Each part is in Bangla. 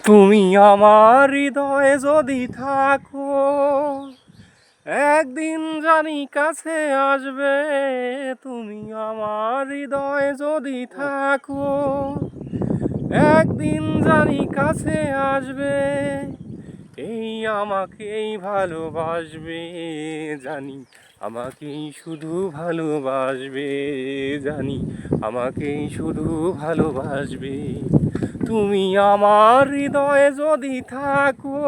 তুমি আমার হৃদয়ে যদি থাকো, একদিন জানি কাছে আসবে। তুমি আমার হৃদয়ে যদি থাকো, একদিন জানি কাছে আসবে। এই আমাকেই ভালোবাসবে জানি, আমাকেই শুধু ভালোবাসবে জানি, আমাকেই শুধু ভালোবাসবে। তুমি আমার হৃদয়ে যদি থাকো,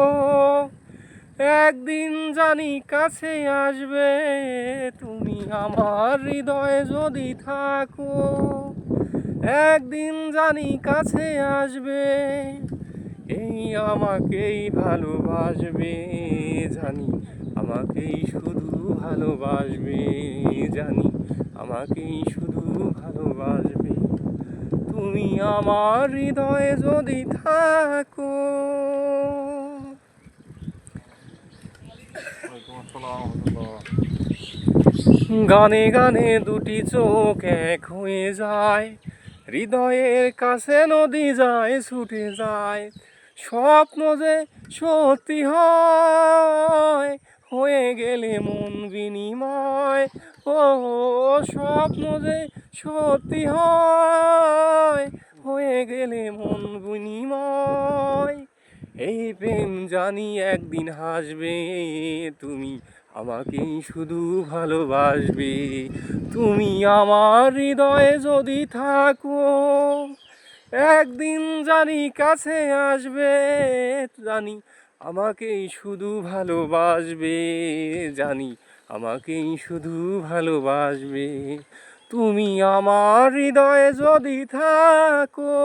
একদিন জানি কাছে আসবে। তুমি আমার হৃদয়ে যদি থাকো, একদিন জানি কাছে আসবে। এই আমাকেই ভালোবাসবে জানি, আমাকেই শুধু ভালোবাসবে জানি, আমাকেই শুধু ভালোবাসবে। তুমি আমার হৃদয়ে যদি থাকো। গানে গানে দুটি চোখ এক হয়ে যায়, হৃদয়ের কাছে নদী যায় ছুটে যায়। স্বপ্ন যে সত্যি হয়, হয়ে গেলে মন বিনিময়। ও স্বপ্ন যে সত্যি হয়, হয়ে গেলে মন বিনিময়। এই প্রেম জানি একদিন হাসবে, তুমি আমাকেই শুধু ভালোবাসবে। তুমি আমার হৃদয়ে যদি থাকো, একদিন জানি কাছে আসবে জানি, আমাকেই শুধু ভালোবাসবে জানি, আমাকেই শুধু ভালোবাসবে। তুমি আমার হৃদয়ে যদি থাকো।